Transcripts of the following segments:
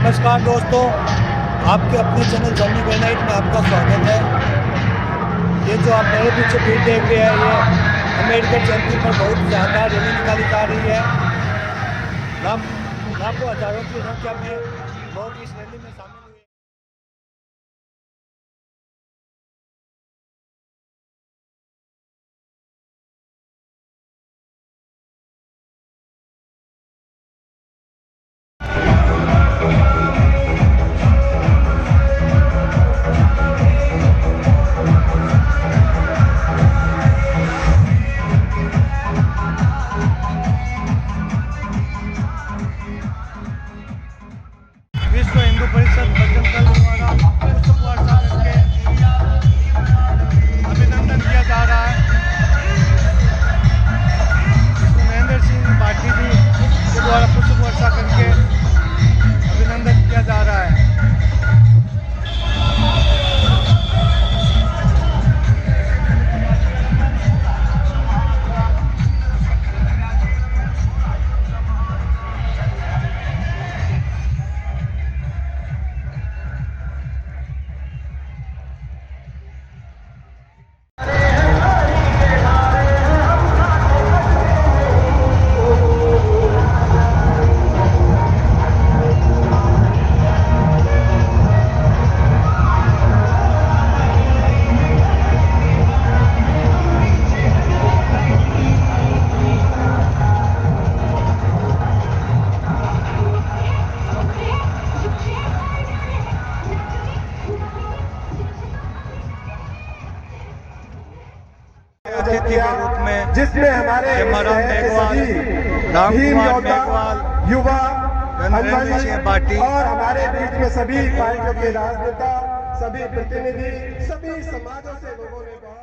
नमस्कार दोस्तों, आपके अपने चैनल जर्नी बाय नाइट में आपका स्वागत है। ये जो आप मेरे पीछे भीड़ देख रहे हैं, ये अम्बेडकर जयंती पर बहुत ज़्यादा रैली निकाली जा रही है। लाखों हजारों की संख्या में लोग इस रैली में शामिल हुए। विश्व हिंदू परिषद बजरंग दल द्वारा पुष्प वर्षा करके अभिनंदन किया जा रहा है। महेंद्र सिंह भाटी जी के द्वारा पुष्प वर्षा करके अभिनंदन किया जा रहा है। अतिथि के रूप में जिसमें हमारे हेमाराम मेघवाल, रामकुमार मेघवाल, युवा गणेश सिंह भाटी और हमारे बीच में सभी पार्टियों के राजनेता, सभी प्रतिनिधि, सभी समाजों से लोगों ने बहुत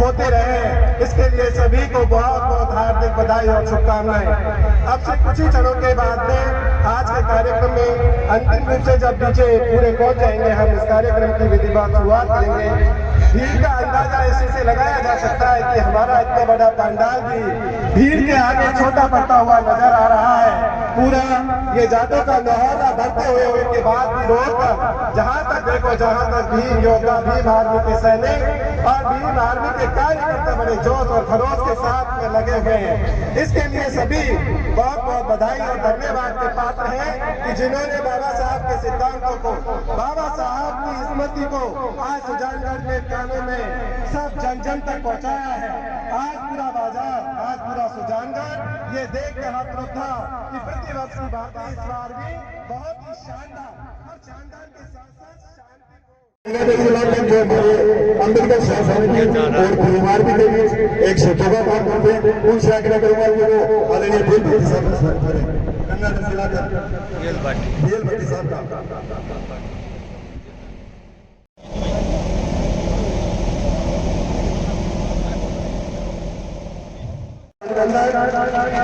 होते रहे। इसके लिए सभी को बहुत बहुत हार्दिक बधाई और शुभकामनाएं। अब से कुछ ही क्षणों के बाद में आज के कार्यक्रम में अंतिम रूप से जब डीजे पूरे पहुंच जाएंगे, हम इस कार्यक्रम की विधिवत शुरुआत करेंगे। भीड़ का अंदाजा इसी से लगाया जा सकता है कि हमारा इतना बड़ा पंडाल भी भीड़ के आगे छोटा पड़ता हुआ नजर आ रहा है। पूरा ये जादू का नौहरा भरते हुए के बाद भी रोड पर जहां तक देखो, जहां तक भीम योद्धा, भीम आर्मी के सैनिक और भीम आर्मी के कार्यकर्ता बड़े जोश और खरोश के साथ में लगे हुए हैं। इसके लिए सभी बहुत बहुत बधाई और धन्यवाद के पात्र हैं कि जिन्होंने बाबा साहब के सिद्धांतों को, बाबा साहब की स्मृति को आज सुजानगढ़ में कानों में सब जन जन तक पहुंचाया है। आज पूरा बाजार, आज पूरा सुजानगढ़ ये देख के हाथ था कि प्रतिवर्ष की बात इस बार भी बहुत ही शानदार और शानदार के साथ साथ जो हमारे अम्बेडकर समिति और परिवार भी के एक शब्दों का करते हैं, उनसे आग्रह करूंगा कि वो आदरणीय बेल भट्टी साहब का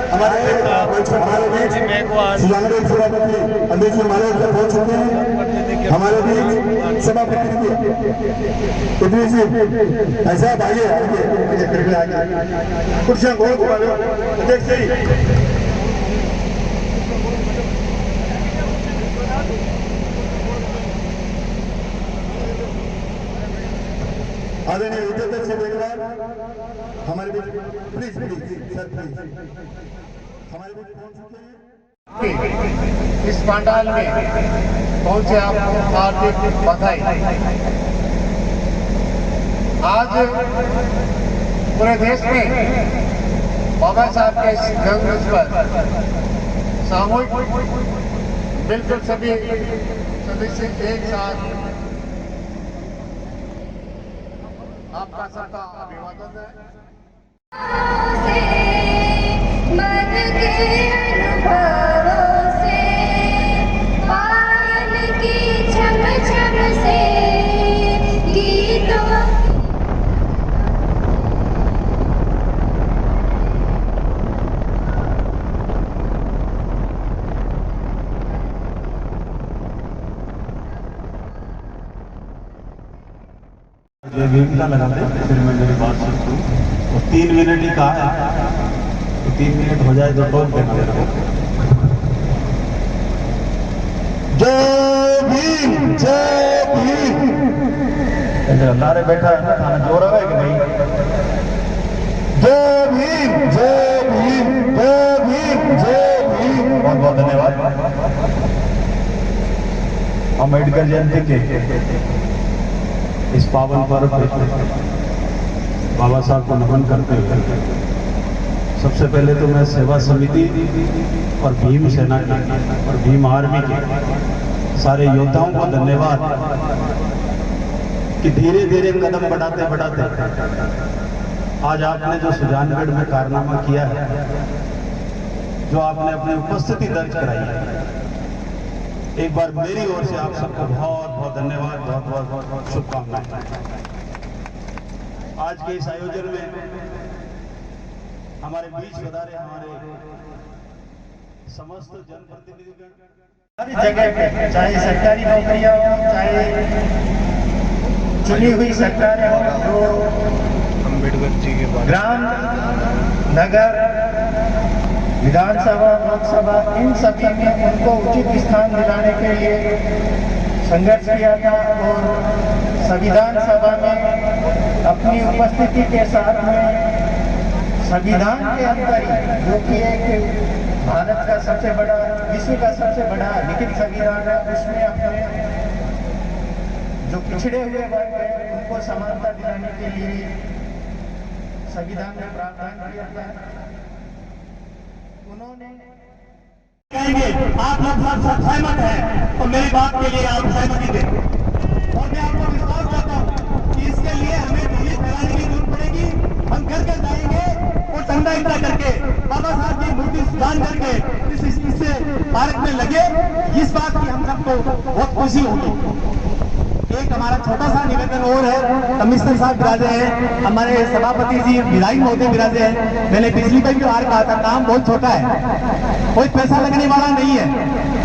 हमारे बीच सुजानगढ़ सभापति अध्यक्ष हमारे पहुंच चुके हैं। हमारे बीच सभापति ऐसा आइए कुर्सियां घोल अध्यक्ष जी। आदरणीय उद्योगपति से मेघवाल हमारे बीच प्लीज सर प्लीज हमारे बीच पहुंच चुके हैं। इस पंडाल में पहुंचे आपको हार्दिक बधाई। आज पूरे देश में बाबा साहब के इस जन्मदिन पर सामूहिक बिल्कुल सभी सदस्य एक साथ आपका सबका अभिवादन है। मन के अनुभवों से पायल की छम छम से गीतों ये भूमिका लगाते हैं। फिर मैं मेरी बात सुनता हूँ और 3 मिनट ही कहा है, तो 3 मिनट हो जाए तो कौन कहना मेरे को। जय भीम, जय भीम। लारे बैठा है ना, खाना जोर है कि भाई? जय भीम, जय भीम, जय भीम, जय भीम। बहुत बहुत धन्यवाद। अम्बेडकर जयंती के इस पावन पर्व पे बाबा साहब को नमन करते हुए सबसे पहले तो मैं सेवा समिति और भीम सेना के और भीम आर्मी के सारे योद्धाओं को धन्यवाद कि धीरे धीरे कदम बढ़ाते बढ़ाते आज आपने जो सुजानगढ़ में कारनामा किया है, जो आपने अपनी उपस्थिति दर्ज कराई है, एक बार मेरी ओर से आप सबको बहुत बहुत धन्यवाद, बहुत बहुत शुभकामनाएं। आज के इस आयोजन में हमारे बीच पधारे हमारे समस्त जनप्रतिनिधिगण हर जगह पे, चाहे सरकारी नौकरियां हो, चाहे चुनी हुई सरकारें हो, जो अम्बेडकर जी के बारे ग्राम, नगर, विधानसभा, लोकसभा, इन सभी में उनको उचित स्थान दिलाने के लिए संघर्ष किया था और संविधान सभा में अपनी उपस्थिति के साथ में संविधान के अंदर ही, जो कि एक भारत का सबसे बड़ा, विश्व का सबसे बड़ा लिखित संविधान है, उसमें अपने जो पिछड़े हुए वर्ग हैं उनको समानता दिलाने के लिए संविधान में प्रावधान किया था। उन्होंने आप लोग सब सहमत हैं तो मेरी बात के लिए आप सहमति दें और मैं आपको विश्वास करता हूं कि इसके लिए हमें पुलिस फैलाने की जरूरत पड़ेगी। हम घर घर जाएंगे और चंदा इकट्ठा करके बाबा साहब की मूर्ति दान करके इससे पार्क में लगे, इस बात की हम सबको बहुत खुशी होगी। एक हमारा छोटा सा निवेदन और है, कमिश्नर साहब बिराजे हैं, हमारे सभापति जी विधायक महोदय बिराजे हैं। मैंने पिछली बार भी बार कहा था, काम बहुत छोटा है, कोई पैसा लगने वाला नहीं है।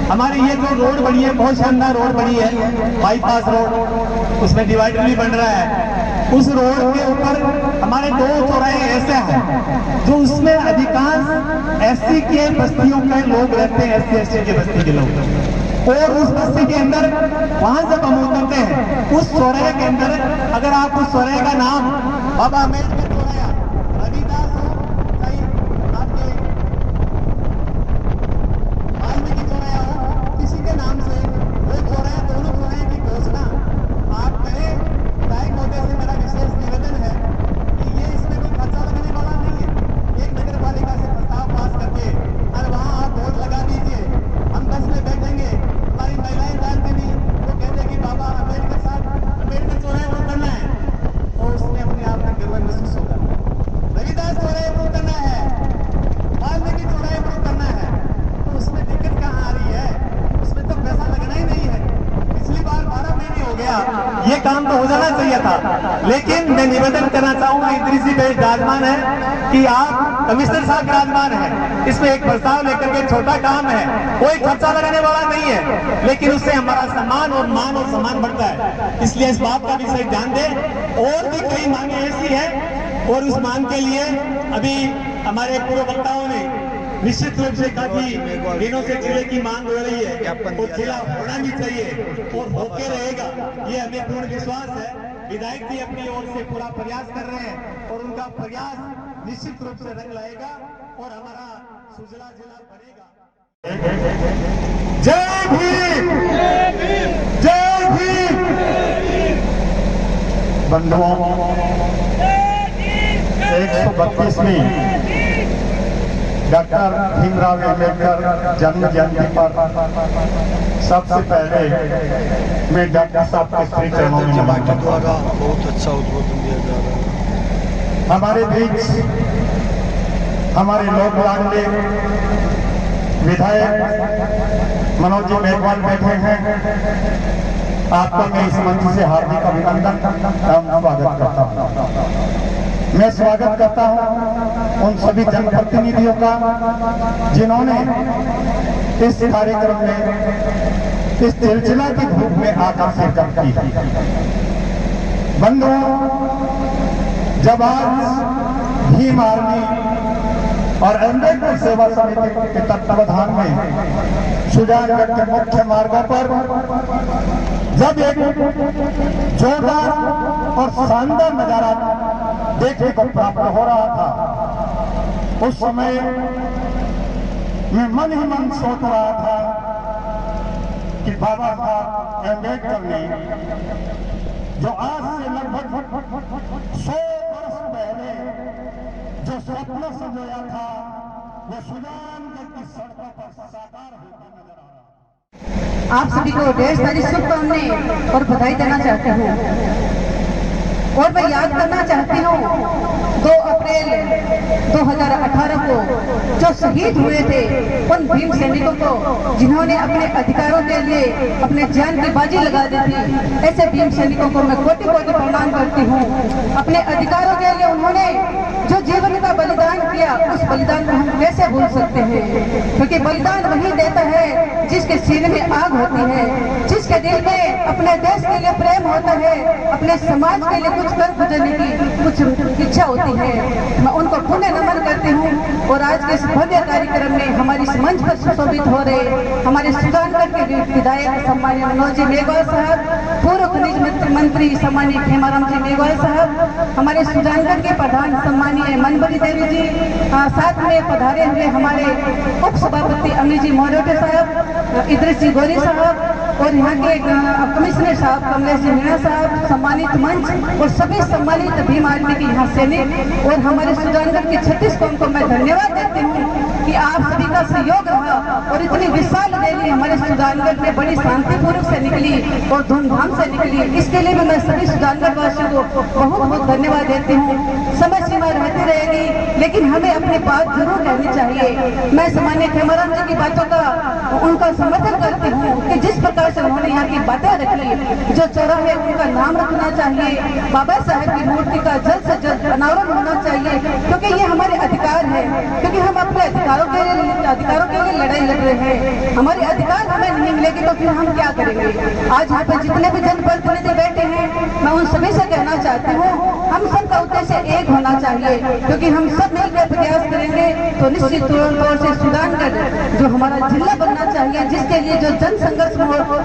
हमारी ये जो रोड बनी है, बहुत शानदार रोड बनी है, बाईपास रोड, उसमें डिवाइडर भी बन रहा है। उस रोड के ऊपर हमारे 2 चौराहे ऐसे हैं जो उसमें अधिकांश एससी के बस्तियों के लोग रहते हैं, एससी के बस्ती के लोग, और उस बस्ती के अंदर वहां जब हम उतरते हैं उस चौराहे के अंदर, अगर आप उस चौराहे का नाम बाबा अम्बेडकर चौराहा, रविदास हो, चाहे आपके वाल्मीकि चौराहा हो, किसी के नाम से वो चौराहे, दोनों चौराहे की घोषणा आप करें। विधायक महोदय से मेरा विशेष निवेदन है कि ये इसमें कोई खर्चा लगने वाला नहीं है। एक नगर पालिका से प्रस्ताव पास करके और वहाँ आप बोर्ड लगा दीजिए, हम बस में बैठेंगे, हमारी महिलाएं जानते नहीं, वो कहते कि बाबा अम्बेडकर साहब, अम्बेडकर चौराहे वो करना है, तो उसमें अपने आप में गर्व महसूस होगा। रविदास चौराहे वो करना है, वाल्मीकि चौराहे वो करना है, तो उसमें दिक्कत कहाँ आ रही है? उसमें तो पैसा लगना ही नहीं है। पिछली बार 12 महीने हो गया, ये काम तो हो जाना चाहिए था। लेकिन मैं निवेदन करना चाहूंगा, इतनी सी विराजमान है कि आप कमिश्नर साहब विराजमान है, इसमें एक प्रस्ताव लेकर के, छोटा काम है, कोई खर्चा लगाने वाला नहीं है, लेकिन उससे हमारा सम्मान और मान और सम्मान बढ़ता है। इसलिए इस बात का भी सही ध्यान दें। और भी कई मांगे ऐसी है और उस मांग के लिए अभी हमारे पूर्व वक्ताओं ने निश्चित रूप से काफी दिनों से जिले की मांग हो रही है और जिला होना भी चाहिए और होके रहेगा, ये हमें पूर्ण विश्वास है। विधायक जी अपनी ओर से पूरा प्रयास कर रहे हैं और उनका प्रयास निश्चित रूप से रंग लाएगा और हमारा सुजला जिला बनेगा। जय भीम, जय भीम। बंधुओं, 132वीं डॉक्टर भीमराव अम्बेडकर जन्म जयंती पर सबसे पहले मैं डॉक्टर साहब के श्री चरणों में नमन करता हूं। बहुत अच्छा उद्बोधन दिया जा रहा है। हमारे बीच हमारे लोक लाडले विधायक मनोज जी मेघवाल बैठे हैं। आपका मैं इस मंच से हार्दिक अभिनंदन एवं स्वागत करता हूं। मैं स्वागत करता हूं उन सभी जनप्रतिनिधियों का जिन्होंने इस कार्यक्रम में इस सिलसिला की धूप में आकर शिरकत की है। बंधुओं, जब आज भीम आर्मी और अम्बेडकर सेवा समिति के तत्वावधान में सुजानगढ़ के मुख्य मार्गों पर जब एक जोरदार और शानदार नजारा देखने को प्राप्त हो रहा था, उस समय मैं मन ही मन सोच रहा था कि बाबा साहब अम्बेडकर ने जो आज से लगभग 100 वर्ष पहले जो सपना संजोया था, वो सुजानगढ़ की सड़कों पर साकार होता नजर आ रहा। आप सभी को ढेर सारी शुभकामनाएं और बधाई देना चाहती हूँ। और मैं याद करना चाहती हूँ 2 अप्रैल 2018 को जो शहीद हुए थे उन भीम सैनिकों को, जिन्होंने अपने अधिकारों के लिए अपने जान की बाजी लगा दी थी। ऐसे भीम सैनिकों को मैं कोटि कोटि प्रणाम करती हूँ। अपने अधिकारों के लिए उन्होंने जो जीवन का बलिदान किया, उस बलिदान को हम कैसे भूल सकते हैं? क्योंकि बलिदान वही देता है जिसके सीने में आग होती है, जिसके दिल में अपने देश के लिए प्रेम होता है, अपने समाज के लिए कुछ कर गुजरने की कुछ इच्छा होती है। मैं उनको पुनः नमन करती हूँ। और आज के इस भव्य कार्यक्रम में हमारी इस मंच पर सुशोभित हो रहे हमारे सुजानगढ़ के विधायक सम्मानीय मनोज जी मेघवाल साहब, पूर्व खनिज मंत्री सम्मानीय खेमाराम जी मेघवाल साहब, हमारे सुजानगढ़ के प्रधान सम्मानीय मनबरी देवी जी, साथ में पधारे हुए हमारे उप सभापति अमीर जी मोहरोटे साहब, इद्रिस जी गोरी साहब, और यहाँ के कमिश्नर साहब कमलेश जी मीणा साहब, सम्मानित मंच और सभी सम्मानित भीम आर्मी के यहाँ सैनिक और हमारे सुजानगढ़ के 36 कौम को मैं धन्यवाद देती हूँ कि आप सभी का सहयोग रहा और इतनी विशाल रैली हमारे सुजानगढ़ में बड़ी शांतिपूर्वक से निकली और धूमधाम से निकली। इसके लिए मैं सभी सुजानगढ़ वासियों को बहुत बहुत धन्यवाद देती हूँ। समय सीमा रहती रहेगी, लेकिन हमें अपनी बात जरूर कहनी चाहिए। मैं सम्मानीय खेमाराम जी की बातों का उनका समर्थन करती हूँ कि जिस प्रकार से उन्होंने यहाँ की बातें रखी, जो चौराहे उनका नाम रखना चाहिए, बाबा साहेब की मूर्ति का जल्द से जल्द अनावरण होना चाहिए, क्योंकि ये हमारे अधिकार है। क्योंकि हम अपने अधिकारों के लिए लड़ाई लड़ रहे हैं। हमारे अधिकार हमें नहीं मिलेगी तो फिर हम क्या करेंगे? आज यहाँ पर जितने भी जनप्रतिनिधि बैठे हैं, मैं उन सभी से कहना चाहती हूँ, हम सबका उद्देश्य एक होना चाहिए, क्योंकि हम सब मिलकर प्रयास करेंगे तो निश्चित तौर से सुजानगढ़ जो हमारा जिला बनना चाहिए, जिसके लिए जो जन संघर्ष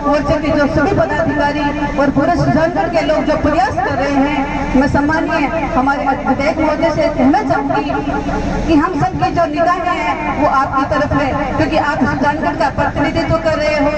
मोर्चे के जो सभी पदाधिकारी और पूरे सुजानगढ़ के लोग जो प्रयास कर रहे हैं, मैं सम्मानीय हमारे विधायक महोदय से कहना चाहूंगी कि हम सब की जो निगाहें हैं वो आपकी तरफ है, क्योंकि आप सुजानगढ़ का प्रतिनिधित्व कर रहे हो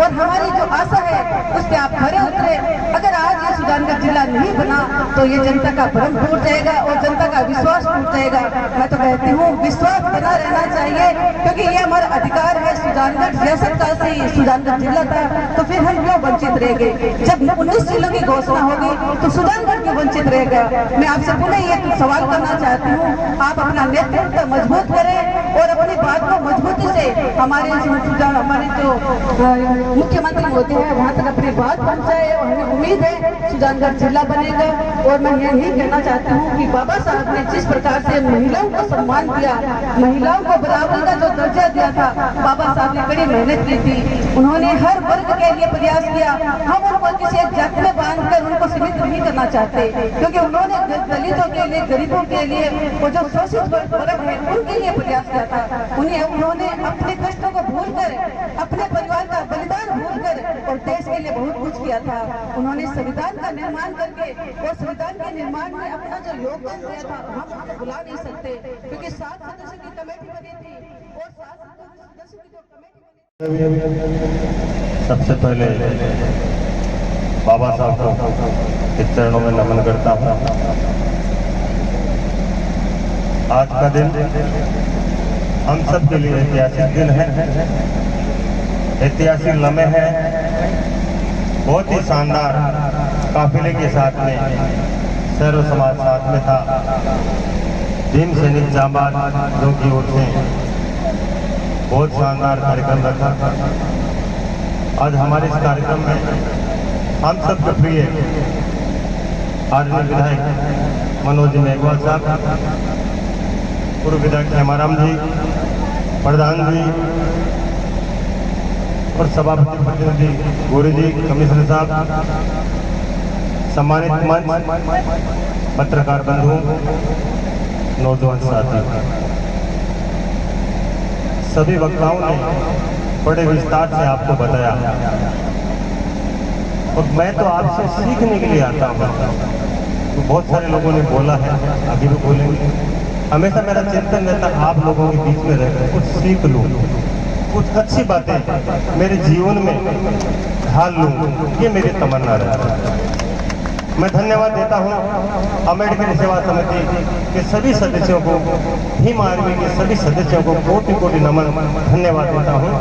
और हमारी जो आशा है उस पर आप खरे उतरे। अगर आज ये सुजानगढ़ जिला नहीं बना तो ये जनता का भ्रम टूट जाएगा और जनता का विश्वास टूट जाएगा। मैं तो कहती हूँ विश्वास बना रहना चाहिए, क्योंकि ये हमारा अधिकार है। सुजानगढ़ रियासत का से सुजानगढ़ जिला था तो फिर हम क्यों वंचित रह गए? जब 19 जिलों की घोषणा होगी तो सुजानगढ़ क्यों वंचित रहेगा? मैं आपसे पुनः ये सवाल करना चाहती हूँ, आप अपना नेतृत्व मजबूत करें और अपनी बात को मजबूती से हमारे जो मुख्यमंत्री होते हैं वहाँ तक अपनी बात पहुँचाए और हमें उम्मीद है सुजानगढ़ जिला बनेगा। और मैं यही कहना चाहती हूँ कि बाबा साहब ने जिस प्रकार से महिलाओं को सम्मान दिया, महिलाओं को बराबरी का जो दर्जा दिया था, बाबा साहब ने बड़ी मेहनत की थी। उन्होंने हर वर्ग के लिए प्रयास किया। हम उनको किसी एक जाति में बांधकर उनको सीमित नहीं करना चाहते, क्योंकि उन्होंने दलितों के लिए, गरीबों के लिए और जो शोषित वर्ग है उनके लिए प्रयास किया था। उन्होंने अपने कष्टों को भूलकर, अपने परिवार का बलिदान भूलकर और देश के लिए बहुत कुछ किया था। उन्होंने संविधान का निर्माण करके और संविधान के निर्माण में अपना जो योगदान दिया था हम उनको भुला नहीं सकते, क्योंकि 7 सदस्यों की कमेटी बनी थी और 7 सदस्यों की जो कमेटी बनी। सबसे पहले बाबा साहब को इस चरणों में नमन करता हूँ। आज का दिन हम सब के लिए ऐतिहासिक दिन है, ऐतिहासिक लम्हे हैं। बहुत ही शानदार काफिले के साथ में सर्व समाज साथ में था। भीम सैनिक जांबाजों की ओर से बहुत शानदार कार्यक्रम रखा। आज हमारे इस कार्यक्रम में हम सबके प्रिय आदरणीय विधायक मनोज मेघवाल साहब, पूर्व विधायक खेमाराम जी, प्रधान जी और सभापति प्रतिनिधि गोरी जी, कमिश्नर साहब, सम्मानित मंच, पत्रकार बंधु, नौजवान साथी, सभी वक्ताओं ने बड़े विस्तार से आपको बताया और मैं तो आपसे सीखने के लिए आता हूँ। तो बहुत सारे लोगों ने बोला है, अभी भी बोलेंगे। हमेशा मेरा चिंतन रहता है आप लोगों के बीच में रहकर कुछ सीख लूँ, कुछ अच्छी बातें मेरे जीवन में ढाल लूँ, ये मेरी तमन्ना रहता है। मैं धन्यवाद देता हूँ अम्बेडकर सेवा समिति के सभी सदस्यों को, भीम आर्मी के सभी सदस्यों को कोटि कोटि नमन धन्यवाद देता हूँ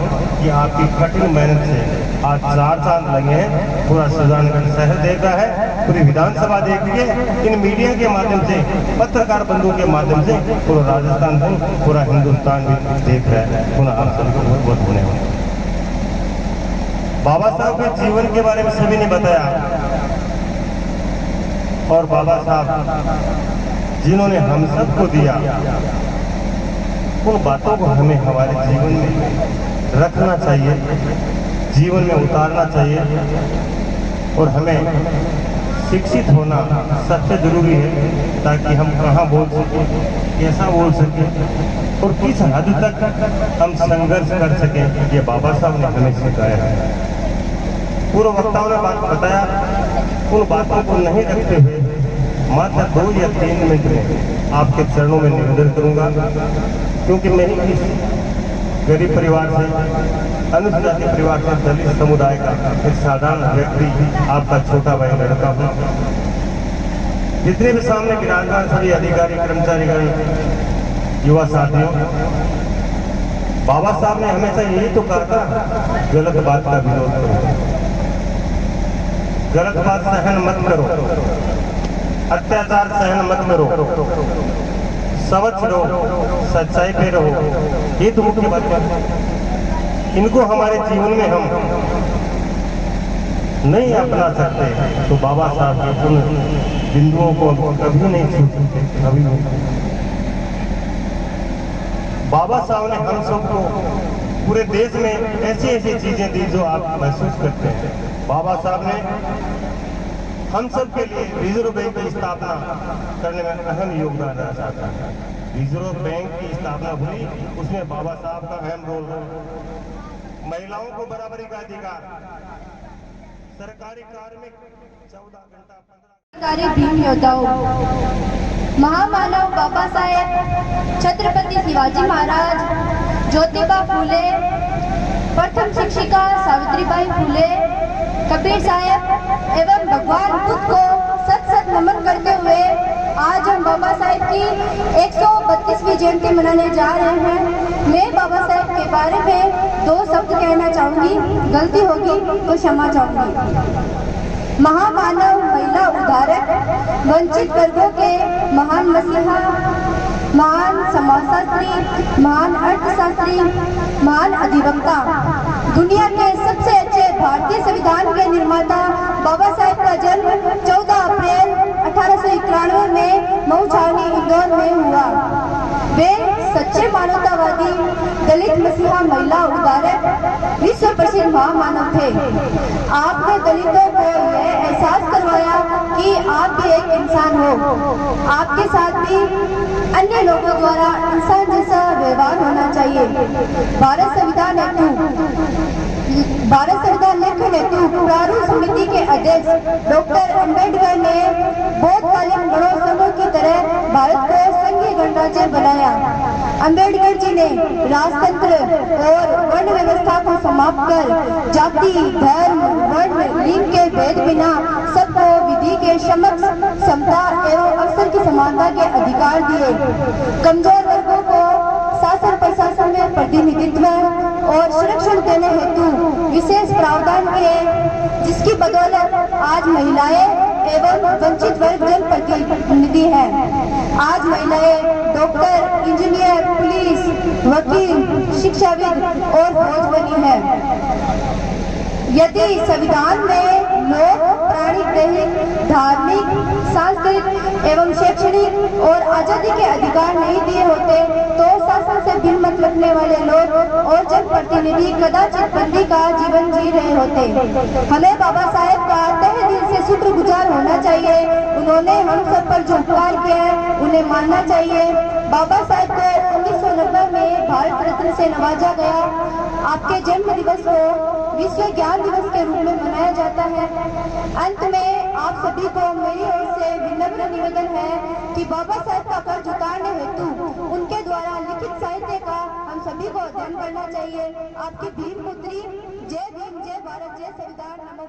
कि आपकी कठिन मेहनत से आज 4 चांद लगे हैं। पूरा सुजानगढ़ शहर देख रहा है, पूरी विधानसभा देख रही है, इन मीडिया के माध्यम से, पत्रकार बंधुओं के माध्यम से पूरा राजस्थान भी, पूरा हिंदुस्तान भी देख रहा है। पुनः आप सभी को बहुत बहुत धन्यवाद। बाबा साहब के जीवन के बारे में सभी ने बताया और बाबा साहब जिन्होंने हम सबको दिया, उन बातों को हमें हमारे जीवन में रखना चाहिए, जीवन में उतारना चाहिए और हमें शिक्षित होना सबसे जरूरी है ताकि हम कहाँ बोल सकें, कैसा बोल सकें और किस हद तक हम संघर्ष कर सकें। ये बाबा साहब ने हमें सिखाया है। पूर्व वक्ताओं ने बात बताया, उन बातों को नहीं रखते हुए मात्र 2 या 3 मिनट में आपके चरणों में निवेदन करूंगा, क्योंकि मैं इस गरीब परिवार से, अनुसूचित जाति परिवार से, दलित समुदाय का एक साधारण व्यक्ति, आपका छोटा भाई लड़का हूँ। जितने भी सामने विराजमान सभी अधिकारी, कर्मचारीगण, युवा साथियों, बाबा साहब ने हमेशा यही तो कहा था, गलत बात का विरोध करो, गलत बात सहन मत करो, अत्याचार सहन मत करो, सवच्छ रहो, सच्चाई पे रहो। ये तो मुख्य बात है। इनको हमारे जीवन में हम नहीं अपना सकते तो बाबा साहब के उन बिंदुओं को कभी नहीं छू सकते, कभी नहीं। बाबा साहब ने हम सबको पूरे देश में ऐसी ऐसी चीजें दी जो आप महसूस करते हैं। बाबा साहब ने हम सब के लिए रिजर्व बैंक की स्थापना करने में अहम योगदान रहा था। रिजर्व बैंक की स्थापना हुई, उसमें बाबा साहब का अहम रोल है। महिलाओं को बराबरी का अधिकार, सरकारी कार्मिक 14 घंटा भीम योद्धाओं, महामानव बाबा साहेब छत्रपति शिवाजी महाराज, ज्योतिबा फूले, प्रथम शिक्षिका सावित्रीबाई फूले, कबीर साहब एवं भगवान बुद्ध को सत सत नमन करते हुए आज हम बाबा साहेब की 132वीं जयंती मनाने जा रहे हैं। मैं बाबा साहेब के बारे में 2 शब्द कहना चाहूंगी, गलती होगी तो क्षमा चाहूंगी। महामानव, महिला उद्धारक, वंचित वर्गों के महान मसीहा, महान समाजशास्त्री, महान अर्थशास्त्री, महान अधिवक्ता, दुनिया के सबसे अच्छे भारतीय संविधान के निर्माता बाबा साहेब का जन्म 14 अप्रैल 1891 में मऊ छावनी इंदौर में हुआ। वे सच्चे मानवतावादी, दलित मसीहा, महिला उद्धारक, विश्व प्रसिद्ध महामानव थे। आपने दलितों को यह एहसास करवाया कि आप भी एक इंसान हो, आपके साथ भी अन्य लोगों द्वारा इंसान जैसा व्यवहार होना चाहिए। भारत संविधान लेखन हेतु प्रारूप समिति के अध्यक्ष डॉक्टर अंबेडकर ने बौद्धकालीन गणों समूह की तरह भारत को संघीय गणराज्य बनाया। अंबेडकर जी ने राजतंत्र और वर्ण व्यवस्था को समाप्त कर जाति, धर्म, वर्ण, लिंग के भेद बिना सबको विधि के समक्ष समता एवं अवसर की समानता के अधिकार दिए। कमजोर वर्गों को शासन प्रशासन में प्रतिनिधित्व और संरक्षण देने हेतु विशेष प्रावधान किए, जिसकी बदौलत आज महिलाएं एवं वंचित वर्ग जनप्रतिनिधि हैं। आज महिलाएं डॉक्टर, इंजीनियर, पुलिस, वकील, शिक्षाविद और फौज बनी है। यदि संविधान में लोक, प्राणिक, दैहिक, धार्मिक, सांस्कृतिक एवं शैक्षणिक और आजादी के अधिकार नहीं दिए होते तो शासन से भिन्न मत रखने वाले लोग और जनप्रतिनिधि कदाचित बंदी का जीवन जी रहे होते। हमें बाबा साहेब का तहे दिल से शुक्रगुजार होना चाहिए। उन्होंने हम सब पर जो उपकार किया है उन्हें मानना चाहिए। बाबा साहेब को 1990 में भारत रत्न से नवाजा गया। आपके जन्म दिवस को विश्व ज्ञान दिवस के रूप में मनाया जाता है। अंत में आप सभी को मेरी ओर से विनम्र निवेदन है कि बाबा साहेब का कर्ज उतारने हेतु उनके द्वारा लिखित साहित्य का हम सभी को अध्ययन करना चाहिए। आपकी भीम पुत्री। जय भीम, जय भारत, जय संविधान। नमो